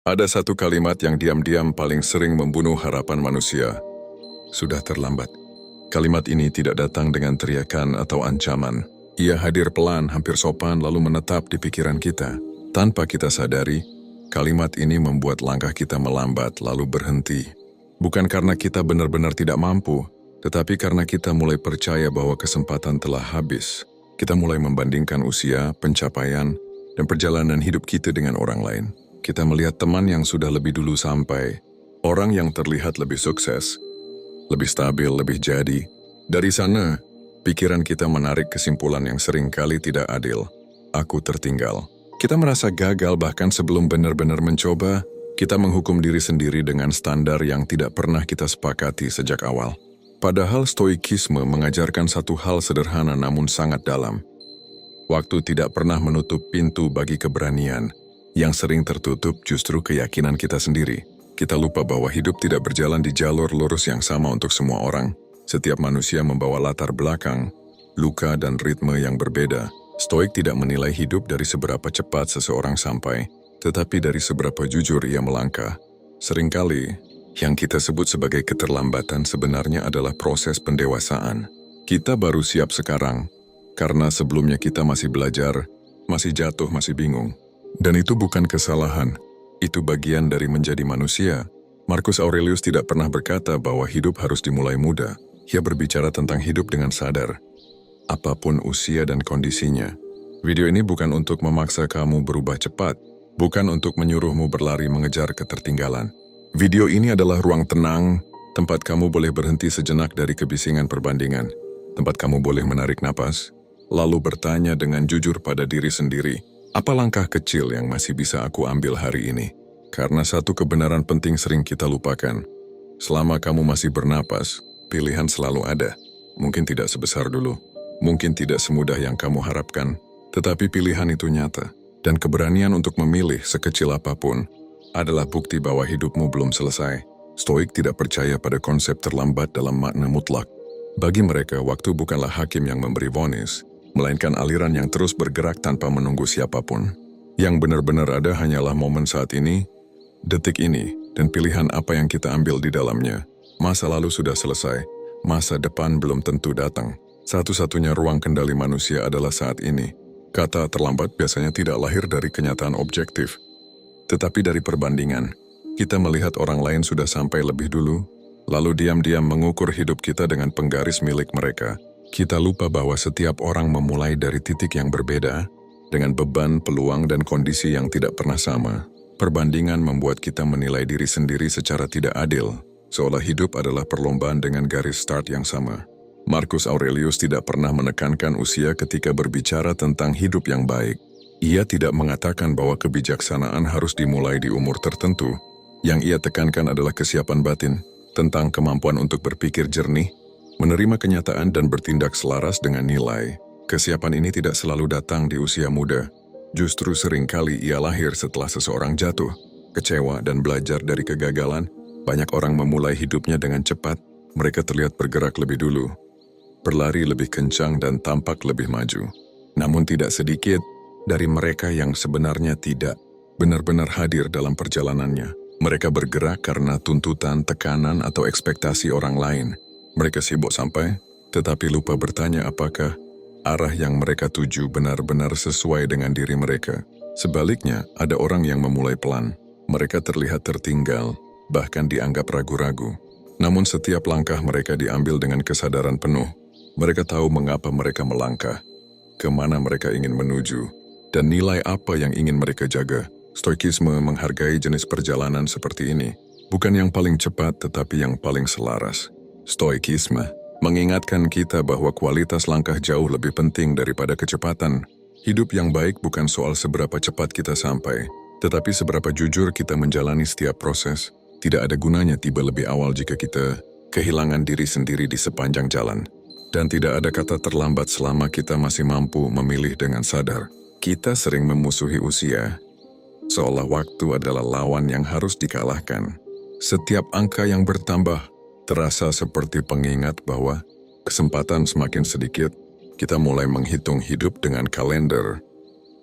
Ada satu kalimat yang diam-diam paling sering membunuh harapan manusia. Sudah terlambat. Kalimat ini tidak datang dengan teriakan atau ancaman. Ia hadir pelan, hampir sopan, lalu menetap di pikiran kita. Tanpa kita sadari, kalimat ini membuat langkah kita melambat lalu berhenti. Bukan karena kita benar-benar tidak mampu, tetapi karena kita mulai percaya bahwa kesempatan telah habis. Kita mulai membandingkan usia, pencapaian, dan perjalanan hidup kita dengan orang lain. Kita melihat teman yang sudah lebih dulu sampai, orang yang terlihat lebih sukses, lebih stabil, lebih jadi. Dari sana, pikiran kita menarik kesimpulan yang seringkali tidak adil. Aku tertinggal. Kita merasa gagal bahkan sebelum benar-benar mencoba. Kita menghukum diri sendiri dengan standar yang tidak pernah kita sepakati sejak awal. Padahal stoikisme mengajarkan satu hal sederhana namun sangat dalam. Waktu tidak pernah menutup pintu bagi keberanian. Yang sering tertutup justru keyakinan kita sendiri. Kita lupa bahwa hidup tidak berjalan di jalur lurus yang sama untuk semua orang. Setiap manusia membawa latar belakang, luka dan ritme yang berbeda. Stoik tidak menilai hidup dari seberapa cepat seseorang sampai, tetapi dari seberapa jujur ia melangkah. Seringkali, yang kita sebut sebagai keterlambatan sebenarnya adalah proses pendewasaan. Kita baru siap sekarang, karena sebelumnya kita masih belajar, masih jatuh, masih bingung. Dan itu bukan kesalahan, itu bagian dari menjadi manusia. Marcus Aurelius tidak pernah berkata bahwa hidup harus dimulai muda. Ia berbicara tentang hidup dengan sadar, apapun usia dan kondisinya. Video ini bukan untuk memaksa kamu berubah cepat, bukan untuk menyuruhmu berlari mengejar ketertinggalan. Video ini adalah ruang tenang, tempat kamu boleh berhenti sejenak dari kebisingan perbandingan. Tempat kamu boleh menarik napas, lalu bertanya dengan jujur pada diri sendiri, apa langkah kecil yang masih bisa aku ambil hari ini? Karena satu kebenaran penting sering kita lupakan. Selama kamu masih bernapas, pilihan selalu ada. Mungkin tidak sebesar dulu, mungkin tidak semudah yang kamu harapkan, tetapi pilihan itu nyata. Dan keberanian untuk memilih sekecil apapun adalah bukti bahwa hidupmu belum selesai. Stoik tidak percaya pada konsep terlambat dalam makna mutlak. Bagi mereka, waktu bukanlah hakim yang memberi vonis, melainkan aliran yang terus bergerak tanpa menunggu siapapun. Yang benar-benar ada hanyalah momen saat ini, detik ini, dan pilihan apa yang kita ambil di dalamnya. Masa lalu sudah selesai, masa depan belum tentu datang. Satu-satunya ruang kendali manusia adalah saat ini. Kata terlambat biasanya tidak lahir dari kenyataan objektif, tetapi dari perbandingan. Kita melihat orang lain sudah sampai lebih dulu, lalu diam-diam mengukur hidup kita dengan penggaris milik mereka. Kita lupa bahwa setiap orang memulai dari titik yang berbeda, dengan beban, peluang, dan kondisi yang tidak pernah sama. Perbandingan membuat kita menilai diri sendiri secara tidak adil, seolah hidup adalah perlombaan dengan garis start yang sama. Marcus Aurelius tidak pernah menekankan usia ketika berbicara tentang hidup yang baik. Ia tidak mengatakan bahwa kebijaksanaan harus dimulai di umur tertentu. Yang ia tekankan adalah kesiapan batin, tentang kemampuan untuk berpikir jernih, menerima kenyataan dan bertindak selaras dengan nilai. Kesiapan ini tidak selalu datang di usia muda. Justru seringkali ia lahir setelah seseorang jatuh, kecewa dan belajar dari kegagalan. Banyak orang memulai hidupnya dengan cepat. Mereka terlihat bergerak lebih dulu, berlari lebih kencang dan tampak lebih maju. Namun tidak sedikit dari mereka yang sebenarnya tidak benar-benar hadir dalam perjalanannya. Mereka bergerak karena tuntutan, tekanan, atau ekspektasi orang lain. Mereka sibuk sampai, tetapi lupa bertanya apakah arah yang mereka tuju benar-benar sesuai dengan diri mereka. Sebaliknya, ada orang yang memulai pelan. Mereka terlihat tertinggal, bahkan dianggap ragu-ragu. Namun setiap langkah mereka diambil dengan kesadaran penuh. Mereka tahu mengapa mereka melangkah, kemana mereka ingin menuju, dan nilai apa yang ingin mereka jaga. Stoikisme menghargai jenis perjalanan seperti ini. Bukan yang paling cepat, tetapi yang paling selaras. Stoikisme mengingatkan kita bahwa kualitas langkah jauh lebih penting daripada kecepatan. Hidup yang baik bukan soal seberapa cepat kita sampai, tetapi seberapa jujur kita menjalani setiap proses. Tidak ada gunanya tiba lebih awal jika kita kehilangan diri sendiri di sepanjang jalan. Dan tidak ada kata terlambat selama kita masih mampu memilih dengan sadar. Kita sering memusuhi usia, seolah waktu adalah lawan yang harus dikalahkan. Setiap angka yang bertambah terasa seperti pengingat bahwa kesempatan semakin sedikit. Kita mulai menghitung hidup dengan kalender,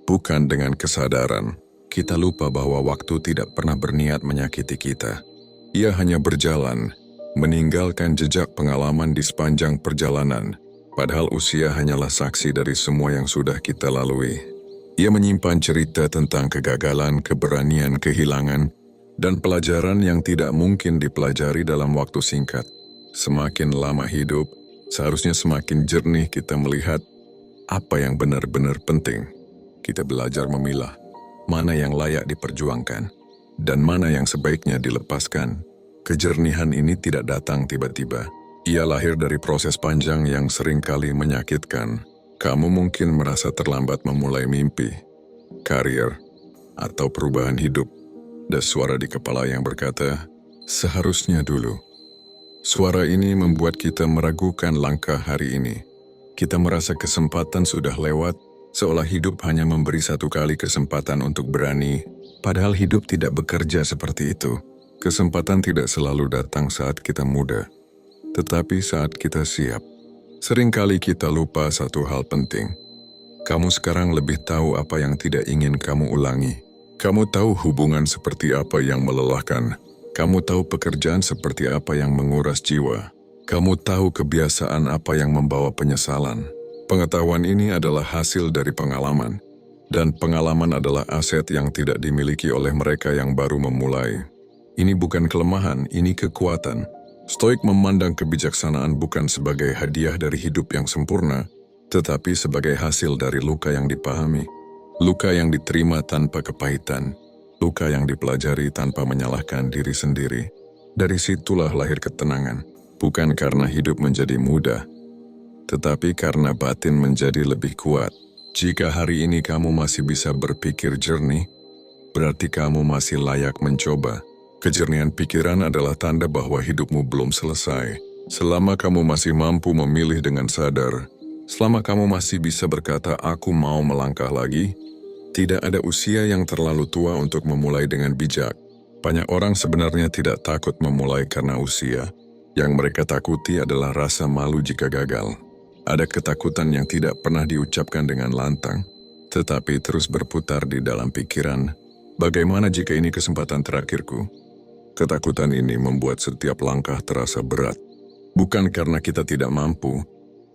bukan dengan kesadaran. Kita lupa bahwa waktu tidak pernah berniat menyakiti kita. Ia hanya berjalan, meninggalkan jejak pengalaman di sepanjang perjalanan, padahal usia hanyalah saksi dari semua yang sudah kita lalui. Ia menyimpan cerita tentang kegagalan, keberanian, kehilangan, dan pelajaran yang tidak mungkin dipelajari dalam waktu singkat. Semakin lama hidup, seharusnya semakin jernih kita melihat apa yang benar-benar penting. Kita belajar memilah mana yang layak diperjuangkan dan mana yang sebaiknya dilepaskan. Kejernihan ini tidak datang tiba-tiba. Ia lahir dari proses panjang yang seringkali menyakitkan. Kamu mungkin merasa terlambat memulai mimpi, karir, atau perubahan hidup. Ada suara di kepala yang berkata, seharusnya dulu. Suara ini membuat kita meragukan langkah hari ini. Kita merasa kesempatan sudah lewat, seolah hidup hanya memberi satu kali kesempatan untuk berani, padahal hidup tidak bekerja seperti itu. Kesempatan tidak selalu datang saat kita muda, tetapi saat kita siap. Seringkali kita lupa satu hal penting. Kamu sekarang lebih tahu apa yang tidak ingin kamu ulangi. Kamu tahu hubungan seperti apa yang melelahkan. Kamu tahu pekerjaan seperti apa yang menguras jiwa. Kamu tahu kebiasaan apa yang membawa penyesalan. Pengetahuan ini adalah hasil dari pengalaman. Dan pengalaman adalah aset yang tidak dimiliki oleh mereka yang baru memulai. Ini bukan kelemahan, ini kekuatan. Stoik memandang kebijaksanaan bukan sebagai hadiah dari hidup yang sempurna, tetapi sebagai hasil dari luka yang dipahami. Luka yang diterima tanpa kepahitan, luka yang dipelajari tanpa menyalahkan diri sendiri. Dari situlah lahir ketenangan, bukan karena hidup menjadi mudah, tetapi karena batin menjadi lebih kuat. Jika hari ini kamu masih bisa berpikir jernih, berarti kamu masih layak mencoba. Kejernihan pikiran adalah tanda bahwa hidupmu belum selesai. Selama kamu masih mampu memilih dengan sadar, selama kamu masih bisa berkata, aku mau melangkah lagi, tidak ada usia yang terlalu tua untuk memulai dengan bijak. Banyak orang sebenarnya tidak takut memulai karena usia. Yang mereka takuti adalah rasa malu jika gagal. Ada ketakutan yang tidak pernah diucapkan dengan lantang, tetapi terus berputar di dalam pikiran. Bagaimana jika ini kesempatan terakhirku? Ketakutan ini membuat setiap langkah terasa berat. Bukan karena kita tidak mampu,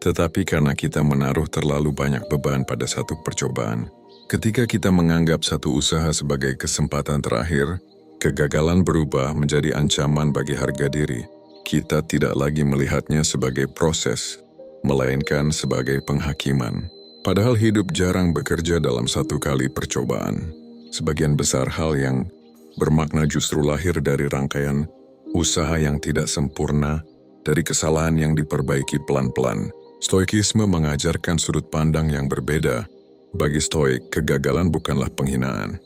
tetapi karena kita menaruh terlalu banyak beban pada satu percobaan. Ketika kita menganggap satu usaha sebagai kesempatan terakhir, kegagalan berubah menjadi ancaman bagi harga diri. Kita tidak lagi melihatnya sebagai proses, melainkan sebagai penghakiman. Padahal hidup jarang bekerja dalam satu kali percobaan. Sebagian besar hal yang bermakna justru lahir dari rangkaian usaha yang tidak sempurna, dari kesalahan yang diperbaiki pelan-pelan. Stoikisme mengajarkan sudut pandang yang berbeda. Bagi Stoik, kegagalan bukanlah penghinaan.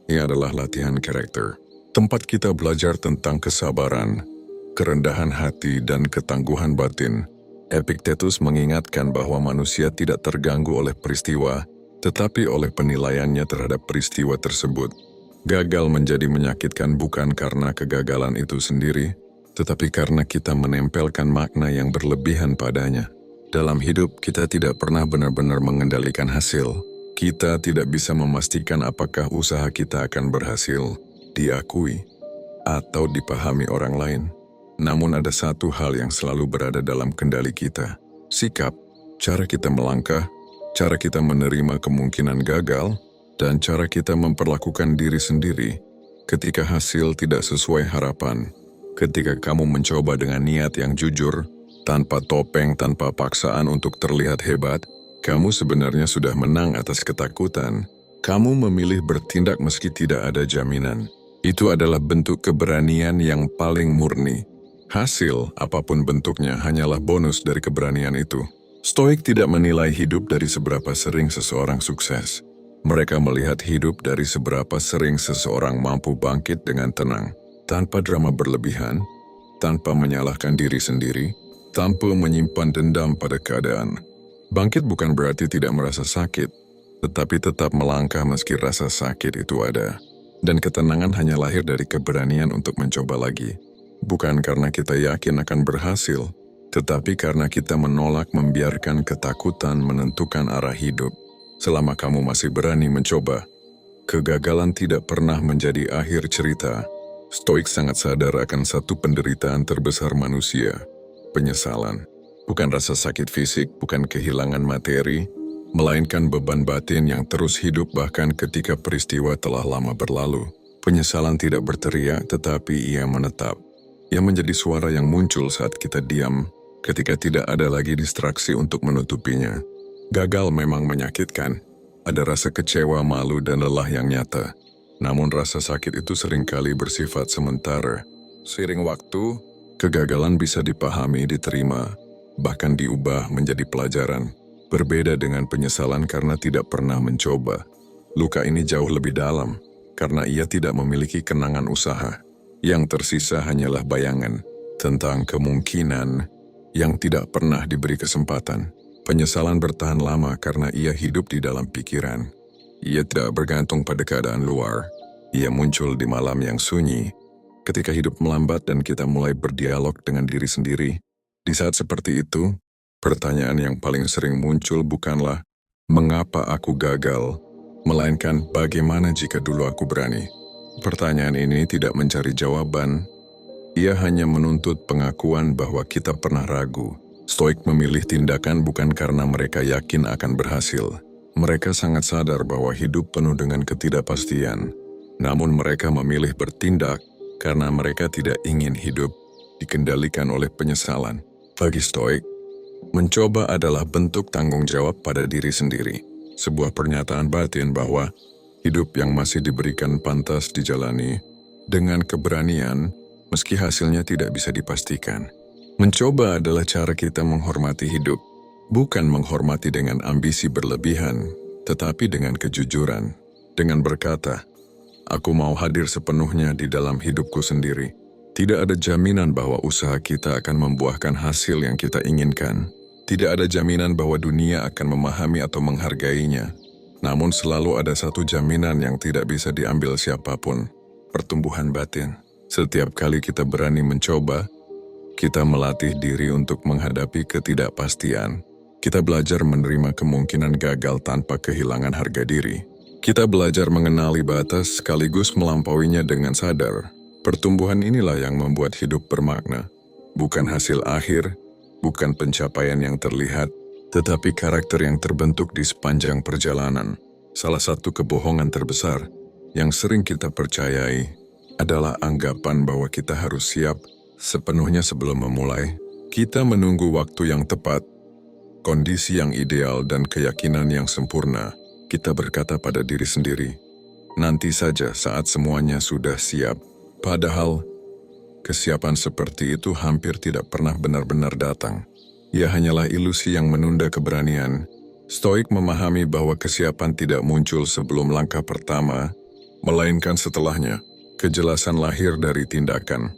Ia adalah latihan karakter. Tempat kita belajar tentang kesabaran, kerendahan hati, dan ketangguhan batin. Epictetus mengingatkan bahwa manusia tidak terganggu oleh peristiwa, tetapi oleh penilaiannya terhadap peristiwa tersebut. Gagal menjadi menyakitkan bukan karena kegagalan itu sendiri, tetapi karena kita menempelkan makna yang berlebihan padanya. Dalam hidup, kita tidak pernah benar-benar mengendalikan hasil. Kita tidak bisa memastikan apakah usaha kita akan berhasil, diakui, atau dipahami orang lain. Namun ada satu hal yang selalu berada dalam kendali kita. Sikap, cara kita melangkah, cara kita menerima kemungkinan gagal, dan cara kita memperlakukan diri sendiri ketika hasil tidak sesuai harapan. Ketika kamu mencoba dengan niat yang jujur, tanpa topeng, tanpa paksaan untuk terlihat hebat, kamu sebenarnya sudah menang atas ketakutan. Kamu memilih bertindak meski tidak ada jaminan. Itu adalah bentuk keberanian yang paling murni. Hasil, apapun bentuknya, hanyalah bonus dari keberanian itu. Stoik tidak menilai hidup dari seberapa sering seseorang sukses. Mereka melihat hidup dari seberapa sering seseorang mampu bangkit dengan tenang, tanpa drama berlebihan, tanpa menyalahkan diri sendiri, tanpa menyimpan dendam pada keadaan. Bangkit bukan berarti tidak merasa sakit, tetapi tetap melangkah meski rasa sakit itu ada. Dan ketenangan hanya lahir dari keberanian untuk mencoba lagi. Bukan karena kita yakin akan berhasil, tetapi karena kita menolak membiarkan ketakutan menentukan arah hidup. Selama kamu masih berani mencoba, Kegagalan tidak pernah menjadi akhir cerita. Stoik sangat sadar akan satu penderitaan terbesar manusia, penyesalan. Bukan rasa sakit fisik, bukan kehilangan materi, melainkan beban batin yang terus hidup bahkan ketika peristiwa telah lama berlalu. Penyesalan tidak berteriak, tetapi ia menetap. Ia menjadi suara yang muncul saat kita diam, ketika tidak ada lagi distraksi untuk menutupinya. Gagal memang menyakitkan. Ada rasa kecewa, malu, dan lelah yang nyata. Namun rasa sakit itu seringkali bersifat sementara. Seiring waktu, kegagalan bisa dipahami, diterima, bahkan diubah menjadi pelajaran. Berbeda dengan penyesalan karena tidak pernah mencoba. Luka ini jauh lebih dalam, karena ia tidak memiliki kenangan usaha. Yang tersisa hanyalah bayangan tentang kemungkinan yang tidak pernah diberi kesempatan. Penyesalan bertahan lama karena ia hidup di dalam pikiran. Ia tidak bergantung pada keadaan luar. Ia muncul di malam yang sunyi, ketika hidup melambat dan kita mulai berdialog dengan diri sendiri. Di saat seperti itu, pertanyaan yang paling sering muncul bukanlah mengapa aku gagal, melainkan bagaimana jika dulu aku berani. Pertanyaan ini tidak mencari jawaban. Ia hanya menuntut pengakuan bahwa kita pernah ragu. Stoik memilih tindakan bukan karena mereka yakin akan berhasil. Mereka sangat sadar bahwa hidup penuh dengan ketidakpastian. Namun mereka memilih bertindak karena mereka tidak ingin hidup dikendalikan oleh penyesalan. Bagi Stoik, mencoba adalah bentuk tanggung jawab pada diri sendiri. Sebuah pernyataan batin bahwa hidup yang masih diberikan pantas dijalani dengan keberanian meski hasilnya tidak bisa dipastikan. Mencoba adalah cara kita menghormati hidup, bukan menghormati dengan ambisi berlebihan, tetapi dengan kejujuran. Dengan berkata, aku mau hadir sepenuhnya di dalam hidupku sendiri. Tidak ada jaminan bahwa usaha kita akan membuahkan hasil yang kita inginkan. Tidak ada jaminan bahwa dunia akan memahami atau menghargainya. Namun selalu ada satu jaminan yang tidak bisa diambil siapapun, pertumbuhan batin. Setiap kali kita berani mencoba, kita melatih diri untuk menghadapi ketidakpastian. Kita belajar menerima kemungkinan gagal tanpa kehilangan harga diri. Kita belajar mengenali batas sekaligus melampauinya dengan sadar. Pertumbuhan inilah yang membuat hidup bermakna. Bukan hasil akhir, bukan pencapaian yang terlihat, tetapi karakter yang terbentuk di sepanjang perjalanan. Salah satu kebohongan terbesar yang sering kita percayai adalah anggapan bahwa kita harus siap sepenuhnya sebelum memulai. Kita menunggu waktu yang tepat, kondisi yang ideal, dan keyakinan yang sempurna. Kita berkata pada diri sendiri, nanti saja saat semuanya sudah siap. Padahal, kesiapan seperti itu hampir tidak pernah benar-benar datang. Ia hanyalah ilusi yang menunda keberanian. Stoik memahami bahwa kesiapan tidak muncul sebelum langkah pertama, melainkan setelahnya. Kejelasan lahir dari tindakan,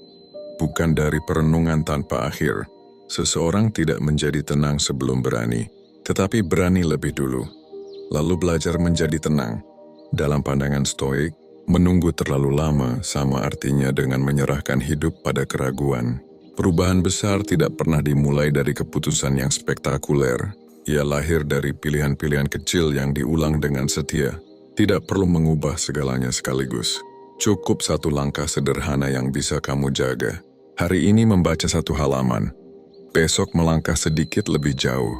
bukan dari perenungan tanpa akhir. Seseorang tidak menjadi tenang sebelum berani, tetapi berani lebih dulu, lalu belajar menjadi tenang. Dalam pandangan Stoik, menunggu terlalu lama sama artinya dengan menyerahkan hidup pada keraguan. Perubahan besar tidak pernah dimulai dari keputusan yang spektakuler. Ia lahir dari pilihan-pilihan kecil yang diulang dengan setia. Tidak perlu mengubah segalanya sekaligus. Cukup satu langkah sederhana yang bisa kamu jaga. Hari ini membaca satu halaman. Besok melangkah sedikit lebih jauh.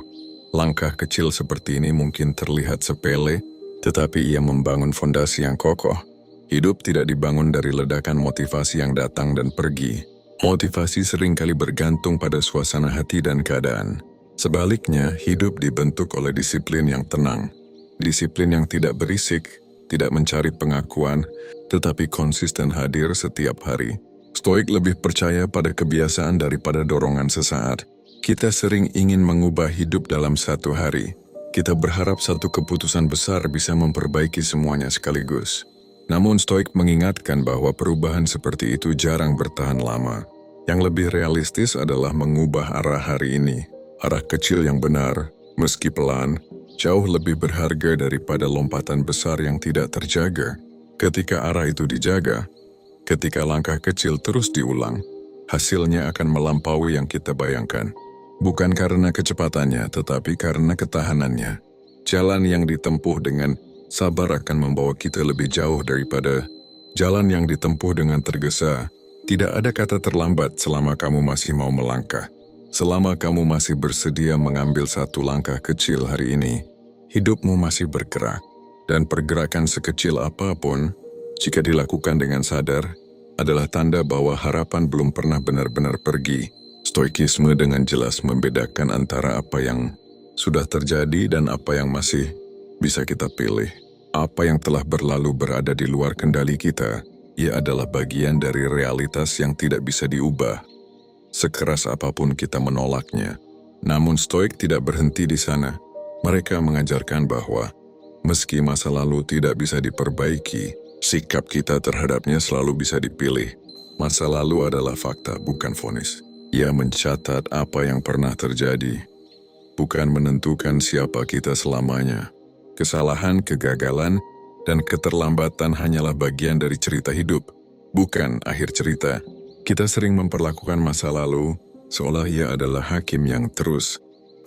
Langkah kecil seperti ini mungkin terlihat sepele, tetapi ia membangun fondasi yang kokoh. Hidup tidak dibangun dari ledakan motivasi yang datang dan pergi. Motivasi seringkali bergantung pada suasana hati dan keadaan. Sebaliknya, hidup dibentuk oleh disiplin yang tenang. Disiplin yang tidak berisik, tidak mencari pengakuan, tetapi konsisten hadir setiap hari. Stoik lebih percaya pada kebiasaan daripada dorongan sesaat. Kita sering ingin mengubah hidup dalam satu hari. Kita berharap satu keputusan besar bisa memperbaiki semuanya sekaligus. Namun Stoik mengingatkan bahwa perubahan seperti itu jarang bertahan lama. Yang lebih realistis adalah mengubah arah hari ini. Arah kecil yang benar, meski pelan, jauh lebih berharga daripada lompatan besar yang tidak terjaga. Ketika arah itu dijaga, ketika langkah kecil terus diulang, hasilnya akan melampaui yang kita bayangkan. Bukan karena kecepatannya, tetapi karena ketahanannya. Jalan yang ditempuh dengan Sabar akan membawa kita lebih jauh daripada jalan yang ditempuh dengan tergesa. Tidak ada kata terlambat selama kamu masih mau melangkah. Selama kamu masih bersedia mengambil satu langkah kecil hari ini, hidupmu masih bergerak. Dan pergerakan sekecil apapun, jika dilakukan dengan sadar, adalah tanda bahwa harapan belum pernah benar-benar pergi. Stoikisme dengan jelas membedakan antara apa yang sudah terjadi dan apa yang masih bisa kita pilih. Apa yang telah berlalu berada di luar kendali kita. Ia adalah bagian dari realitas yang tidak bisa diubah, sekeras apapun kita menolaknya. Namun Stoik tidak berhenti di sana. Mereka mengajarkan bahwa, meski masa lalu tidak bisa diperbaiki, sikap kita terhadapnya selalu bisa dipilih. Masa lalu adalah fakta, bukan vonis. Ia mencatat apa yang pernah terjadi, bukan menentukan siapa kita selamanya. Kesalahan, kegagalan, dan keterlambatan hanyalah bagian dari cerita hidup, bukan akhir cerita. Kita sering memperlakukan masa lalu seolah ia adalah hakim yang terus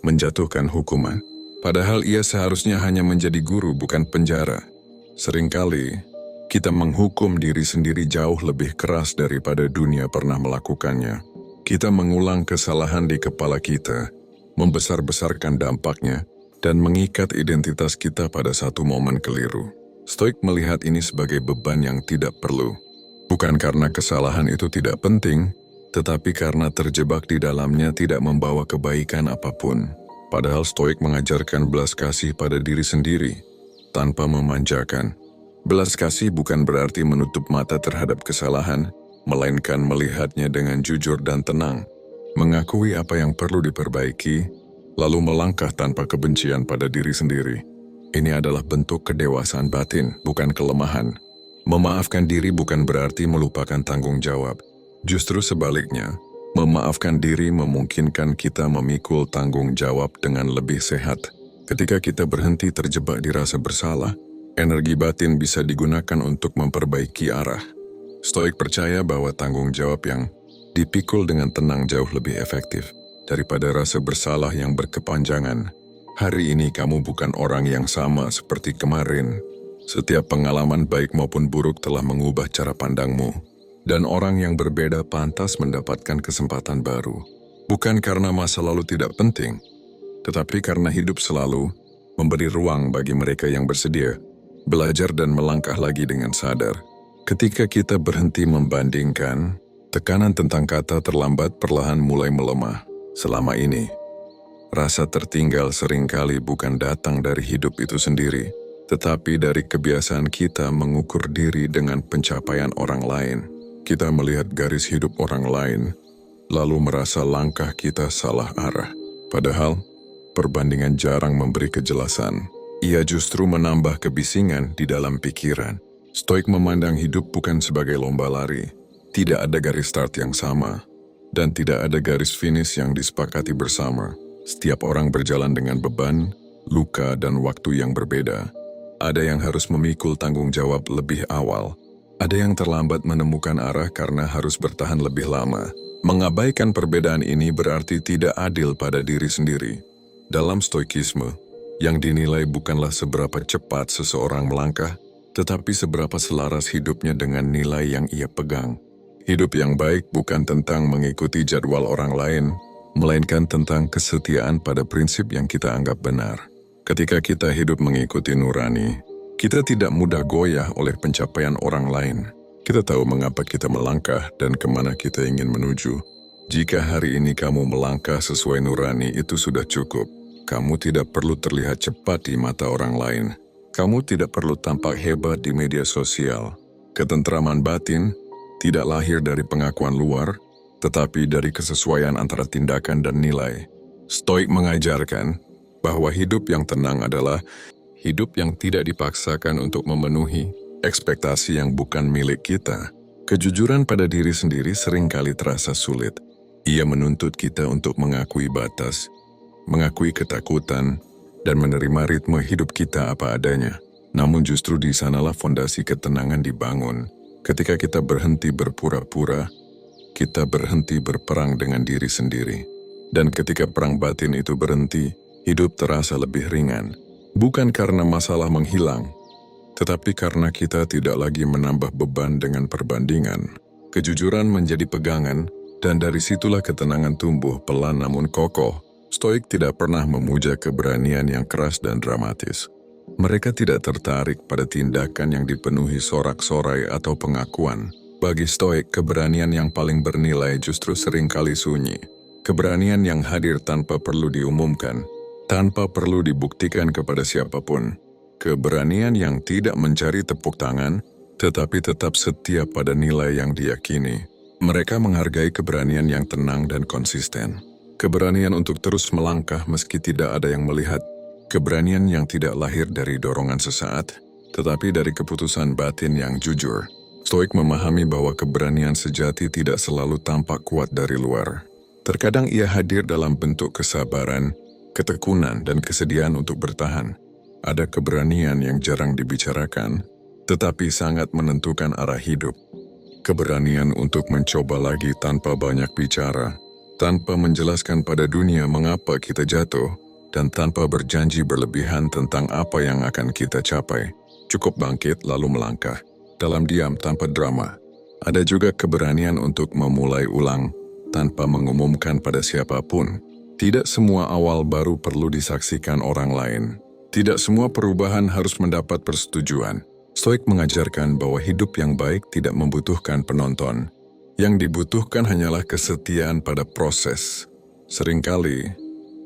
menjatuhkan hukuman. Padahal ia seharusnya hanya menjadi guru, bukan penjara. Seringkali, kita menghukum diri sendiri jauh lebih keras daripada dunia pernah melakukannya. Kita mengulang kesalahan di kepala kita, membesar-besarkan dampaknya, dan mengikat identitas kita pada satu momen keliru. Stoik melihat ini sebagai beban yang tidak perlu. Bukan karena kesalahan itu tidak penting, tetapi karena terjebak di dalamnya tidak membawa kebaikan apapun. Padahal Stoik mengajarkan belas kasih pada diri sendiri, tanpa memanjakan. Belas kasih bukan berarti menutup mata terhadap kesalahan, melainkan melihatnya dengan jujur dan tenang, mengakui apa yang perlu diperbaiki, lalu melangkah tanpa kebencian pada diri sendiri. Ini adalah bentuk kedewasaan batin, bukan kelemahan. Memaafkan diri bukan berarti melupakan tanggung jawab. Justru sebaliknya, memaafkan diri memungkinkan kita memikul tanggung jawab dengan lebih sehat. Ketika kita berhenti terjebak di rasa bersalah, energi batin bisa digunakan untuk memperbaiki arah. Stoik percaya bahwa tanggung jawab yang dipikul dengan tenang jauh lebih efektif daripada rasa bersalah yang berkepanjangan. Hari ini kamu bukan orang yang sama seperti kemarin. Setiap pengalaman baik maupun buruk telah mengubah cara pandangmu. Dan orang yang berbeda pantas mendapatkan kesempatan baru. Bukan karena masa lalu tidak penting, tetapi karena hidup selalu memberi ruang bagi mereka yang bersedia belajar dan melangkah lagi dengan sadar. Ketika kita berhenti membandingkan, tekanan tentang kata terlambat perlahan mulai melemah. Selama ini, rasa tertinggal seringkali bukan datang dari hidup itu sendiri, tetapi dari kebiasaan kita mengukur diri dengan pencapaian orang lain. Kita melihat garis hidup orang lain, lalu merasa langkah kita salah arah. Padahal, perbandingan jarang memberi kejelasan. Ia justru menambah kebisingan di dalam pikiran. Stoik memandang hidup bukan sebagai lomba lari. Tidak ada garis start yang sama, dan tidak ada garis finish yang disepakati bersama. Setiap orang berjalan dengan beban, luka, dan waktu yang berbeda. Ada yang harus memikul tanggung jawab lebih awal. Ada yang terlambat menemukan arah karena harus bertahan lebih lama. Mengabaikan perbedaan ini berarti tidak adil pada diri sendiri. Dalam stoikisme, yang dinilai bukanlah seberapa cepat seseorang melangkah, tetapi seberapa selaras hidupnya dengan nilai yang ia pegang. Hidup yang baik bukan tentang mengikuti jadwal orang lain, melainkan tentang kesetiaan pada prinsip yang kita anggap benar. Ketika kita hidup mengikuti nurani, kita tidak mudah goyah oleh pencapaian orang lain. Kita tahu mengapa kita melangkah dan kemana kita ingin menuju. Jika hari ini kamu melangkah sesuai nurani, itu sudah cukup. Kamu tidak perlu terlihat cepat di mata orang lain. Kamu tidak perlu tampak hebat di media sosial. Ketentraman batin tidak lahir dari pengakuan luar, tetapi dari kesesuaian antara tindakan dan nilai. Stoik mengajarkan bahwa hidup yang tenang adalah hidup yang tidak dipaksakan untuk memenuhi ekspektasi yang bukan milik kita. Kejujuran pada diri sendiri seringkali terasa sulit. Ia menuntut kita untuk mengakui batas, mengakui ketakutan, dan menerima ritme hidup kita apa adanya. Namun justru di sanalah fondasi ketenangan dibangun. Ketika kita berhenti berpura-pura, kita berhenti berperang dengan diri sendiri. Dan ketika perang batin itu berhenti, hidup terasa lebih ringan. Bukan karena masalah menghilang, Tetapi karena kita tidak lagi menambah beban dengan perbandingan, kejujuran menjadi pegangan, dan dari situlah ketenangan tumbuh pelan namun kokoh. Stoik tidak pernah memuja keberanian yang keras dan dramatis. Mereka tidak tertarik pada tindakan yang dipenuhi sorak-sorai atau pengakuan. Bagi Stoik, keberanian yang paling bernilai justru seringkali sunyi. Keberanian yang hadir tanpa perlu diumumkan, tanpa perlu dibuktikan kepada siapapun. Keberanian yang tidak mencari tepuk tangan, tetapi tetap setia pada nilai yang diyakini. Mereka menghargai keberanian yang tenang dan konsisten. Keberanian untuk terus melangkah meski tidak ada yang melihat. Keberanian yang tidak lahir dari dorongan sesaat, tetapi dari keputusan batin yang jujur. Stoik memahami bahwa keberanian sejati tidak selalu tampak kuat dari luar. Terkadang ia hadir dalam bentuk kesabaran, ketekunan, dan kesediaan untuk bertahan. Ada keberanian yang jarang dibicarakan, tetapi sangat menentukan arah hidup. Keberanian untuk mencoba lagi tanpa banyak bicara, tanpa menjelaskan pada dunia mengapa kita jatuh, dan tanpa berjanji berlebihan tentang apa yang akan kita capai. Cukup bangkit lalu melangkah, dalam diam tanpa drama. Ada juga keberanian untuk memulai ulang, tanpa mengumumkan pada siapapun. Tidak semua awal baru perlu disaksikan orang lain. Tidak semua perubahan harus mendapat persetujuan. Stoik mengajarkan bahwa hidup yang baik tidak membutuhkan penonton. Yang dibutuhkan hanyalah kesetiaan pada proses. Seringkali,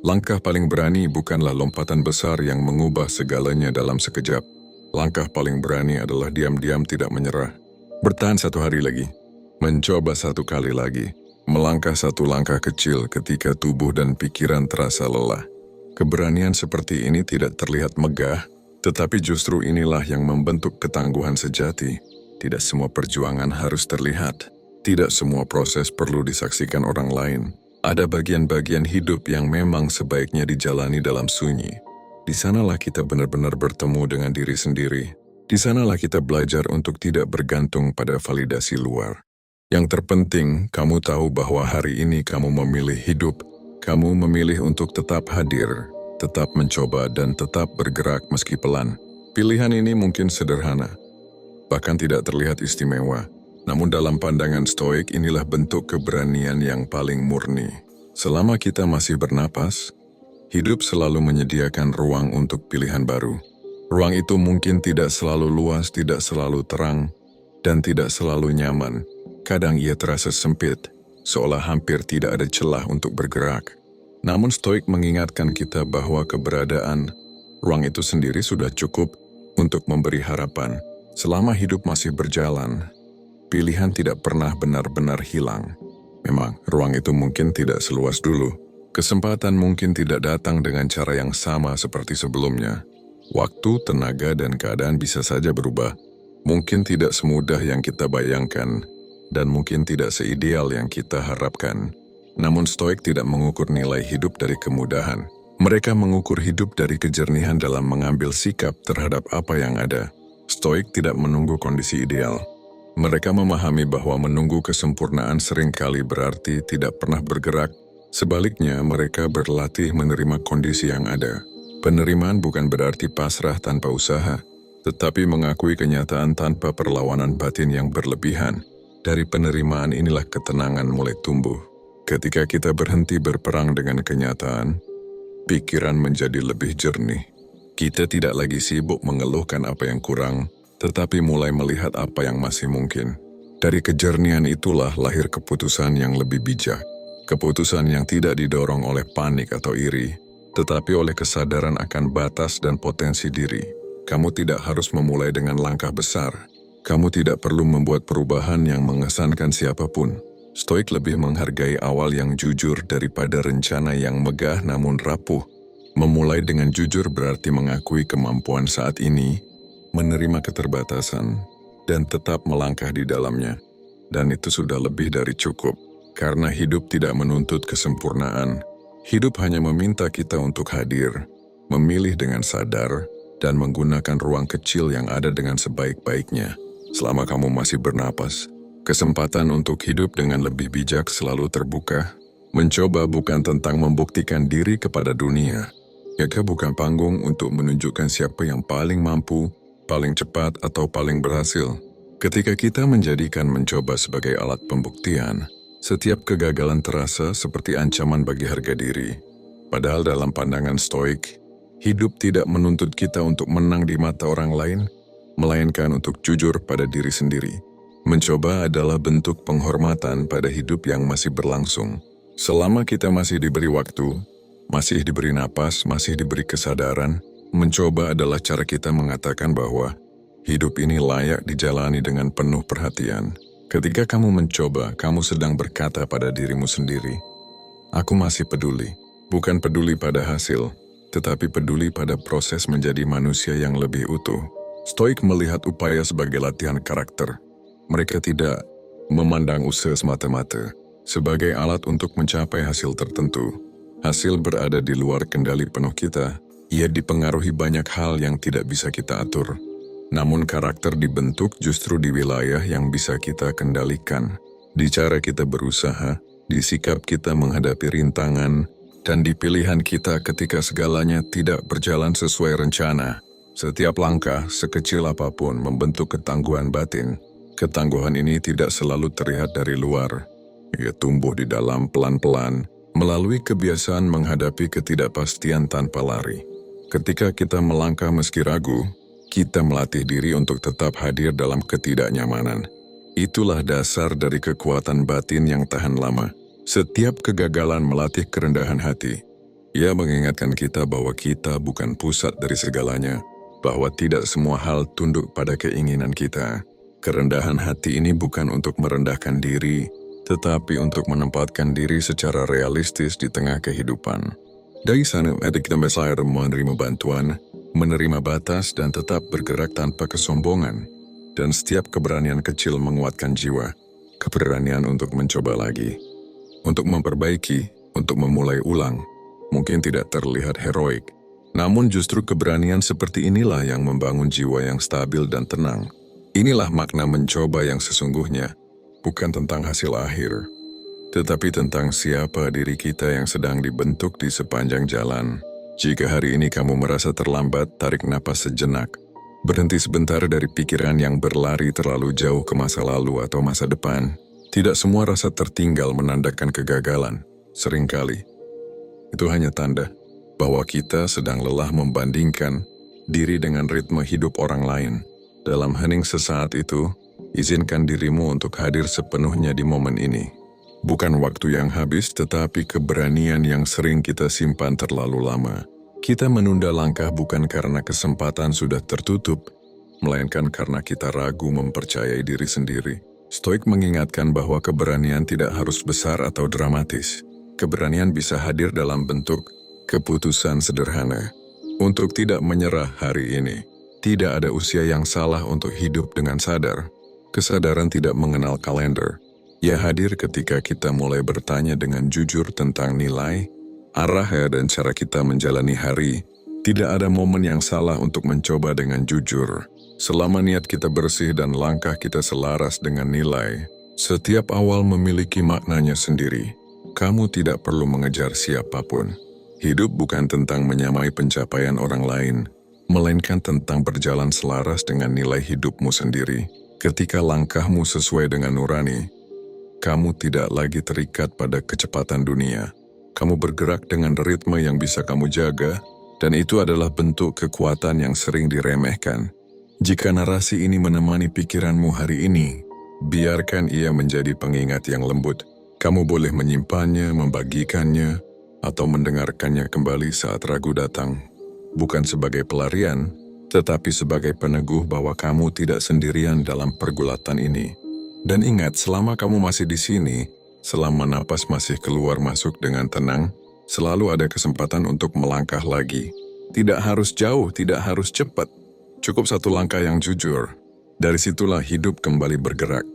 langkah paling berani bukanlah lompatan besar yang mengubah segalanya dalam sekejap. Langkah paling berani adalah diam-diam tidak menyerah. Bertahan satu hari lagi. Mencoba satu kali lagi. Melangkah satu langkah kecil ketika tubuh dan pikiran terasa lelah. Keberanian seperti ini tidak terlihat megah, tetapi justru inilah yang membentuk ketangguhan sejati. Tidak semua perjuangan harus terlihat. Tidak semua proses perlu disaksikan orang lain. Ada bagian-bagian hidup yang memang sebaiknya dijalani dalam sunyi. Di sanalah kita benar-benar bertemu dengan diri sendiri. Di sanalah kita belajar untuk tidak bergantung pada validasi luar. Yang terpenting, kamu tahu bahwa hari ini kamu memilih hidup. Kamu memilih untuk tetap hadir, tetap mencoba, dan tetap bergerak meski pelan. Pilihan ini mungkin sederhana, bahkan tidak terlihat istimewa. Namun dalam pandangan Stoik, inilah bentuk keberanian yang paling murni. Selama kita masih bernapas, hidup selalu menyediakan ruang untuk pilihan baru. Ruang itu mungkin tidak selalu luas, tidak selalu terang, dan tidak selalu nyaman. Kadang ia terasa sempit, seolah hampir tidak ada celah untuk bergerak. Namun Stoik mengingatkan kita bahwa keberadaan ruang itu sendiri sudah cukup untuk memberi harapan. Selama hidup masih berjalan, pilihan tidak pernah benar-benar hilang. Memang, ruang itu mungkin tidak seluas dulu. Kesempatan mungkin tidak datang dengan cara yang sama seperti sebelumnya. Waktu, tenaga, dan keadaan bisa saja berubah. Mungkin tidak semudah yang kita bayangkan, dan mungkin tidak seideal yang kita harapkan. Namun Stoik tidak mengukur nilai hidup dari kemudahan. Mereka mengukur hidup dari kejernihan dalam mengambil sikap terhadap apa yang ada. Stoik tidak menunggu kondisi ideal. Mereka memahami bahwa menunggu kesempurnaan seringkali berarti tidak pernah bergerak. Sebaliknya, mereka berlatih menerima kondisi yang ada. Penerimaan bukan berarti pasrah tanpa usaha, tetapi mengakui kenyataan tanpa perlawanan batin yang berlebihan. Dari penerimaan inilah ketenangan mulai tumbuh. Ketika kita berhenti berperang dengan kenyataan, pikiran menjadi lebih jernih. Kita tidak lagi sibuk mengeluhkan apa yang kurang, tetapi mulai melihat apa yang masih mungkin. Dari kejernihan itulah lahir keputusan yang lebih bijak. Keputusan yang tidak didorong oleh panik atau iri, tetapi oleh kesadaran akan batas dan potensi diri. Kamu tidak harus memulai dengan langkah besar. Kamu tidak perlu membuat perubahan yang mengesankan siapapun. Stoik lebih menghargai awal yang jujur daripada rencana yang megah namun rapuh. Memulai dengan jujur berarti mengakui kemampuan saat ini, menerima keterbatasan, dan tetap melangkah di dalamnya. Dan itu sudah lebih dari cukup. Karena hidup tidak menuntut kesempurnaan. Hidup hanya meminta kita untuk hadir, memilih dengan sadar, dan menggunakan ruang kecil yang ada dengan sebaik-baiknya. Selama kamu masih bernapas, kesempatan untuk hidup dengan lebih bijak selalu terbuka. Mencoba bukan tentang membuktikan diri kepada dunia. Yaga bukan panggung untuk menunjukkan siapa yang paling mampu, paling cepat, atau paling berhasil. Ketika kita menjadikan mencoba sebagai alat pembuktian, setiap kegagalan terasa seperti ancaman bagi harga diri. Padahal dalam pandangan Stoik, hidup tidak menuntut kita untuk menang di mata orang lain, melainkan untuk jujur pada diri sendiri. Mencoba adalah bentuk penghormatan pada hidup yang masih berlangsung. Selama kita masih diberi waktu, masih diberi napas, masih diberi kesadaran, mencoba adalah cara kita mengatakan bahwa hidup ini layak dijalani dengan penuh perhatian. Ketika kamu mencoba, kamu sedang berkata pada dirimu sendiri, "Aku masih peduli." Bukan peduli pada hasil, tetapi peduli pada proses menjadi manusia yang lebih utuh. Stoik melihat upaya sebagai latihan karakter. Mereka tidak memandang usaha semata-mata sebagai alat untuk mencapai hasil tertentu. Hasil berada di luar kendali penuh kita. Ia dipengaruhi banyak hal yang tidak bisa kita atur. Namun karakter dibentuk justru di wilayah yang bisa kita kendalikan. Di cara kita berusaha, di sikap kita menghadapi rintangan, dan di pilihan kita ketika segalanya tidak berjalan sesuai rencana. Setiap langkah, sekecil apapun, membentuk ketangguhan batin. Ketangguhan ini tidak selalu terlihat dari luar. Ia tumbuh di dalam pelan-pelan, melalui kebiasaan menghadapi ketidakpastian tanpa lari. Ketika kita melangkah meski ragu, kita melatih diri untuk tetap hadir dalam ketidaknyamanan. Itulah dasar dari kekuatan batin yang tahan lama. Setiap kegagalan melatih kerendahan hati. Ia mengingatkan kita bahwa kita bukan pusat dari segalanya, bahwa tidak semua hal tunduk pada keinginan kita. Kerendahan hati ini bukan untuk merendahkan diri, tetapi untuk menempatkan diri secara realistis di tengah kehidupan. Dari sana, kita belajar menerima bantuan, menerima batas, dan tetap bergerak tanpa kesombongan. Dan setiap keberanian kecil menguatkan jiwa, keberanian untuk mencoba lagi, untuk memperbaiki, untuk memulai ulang. Mungkin tidak terlihat heroik, namun justru keberanian seperti inilah yang membangun jiwa yang stabil dan tenang. Inilah makna mencoba yang sesungguhnya, bukan tentang hasil akhir, tetapi tentang siapa diri kita yang sedang dibentuk di sepanjang jalan. Jika hari ini kamu merasa terlambat, tarik napas sejenak. Berhenti sebentar dari pikiran yang berlari terlalu jauh ke masa lalu atau masa depan. Tidak semua rasa tertinggal menandakan kegagalan. Seringkali, itu hanya tanda bahwa kita sedang lelah membandingkan diri dengan ritme hidup orang lain. Dalam hening sesaat itu, izinkan dirimu untuk hadir sepenuhnya di momen ini. Bukan waktu yang habis, tetapi keberanian yang sering kita simpan terlalu lama. Kita menunda langkah bukan karena kesempatan sudah tertutup, melainkan karena kita ragu mempercayai diri sendiri. Stoik mengingatkan bahwa keberanian tidak harus besar atau dramatis. Keberanian bisa hadir dalam bentuk keputusan sederhana untuk tidak menyerah hari ini. Tidak ada usia yang salah untuk hidup dengan sadar. Kesadaran tidak mengenal kalender. Ia hadir ketika kita mulai bertanya dengan jujur tentang nilai, arah, dan cara kita menjalani hari. Tidak ada momen yang salah untuk mencoba dengan jujur. Selama niat kita bersih dan langkah kita selaras dengan nilai, setiap awal memiliki maknanya sendiri. Kamu tidak perlu mengejar siapapun. Hidup bukan tentang menyamai pencapaian orang lain, melainkan tentang berjalan selaras dengan nilai hidupmu sendiri. Ketika langkahmu sesuai dengan nurani, kamu tidak lagi terikat pada kecepatan dunia. Kamu bergerak dengan ritme yang bisa kamu jaga, dan itu adalah bentuk kekuatan yang sering diremehkan. Jika narasi ini menemani pikiranmu hari ini, biarkan ia menjadi pengingat yang lembut. Kamu boleh menyimpannya, membagikannya, atau mendengarkannya kembali saat ragu datang. Bukan sebagai pelarian, tetapi sebagai peneguh bahwa kamu tidak sendirian dalam pergulatan ini. Dan ingat, selama kamu masih di sini, selama napas masih keluar masuk dengan tenang, selalu ada kesempatan untuk melangkah lagi. Tidak harus jauh, tidak harus cepat. Cukup satu langkah yang jujur. Dari situlah hidup kembali bergerak.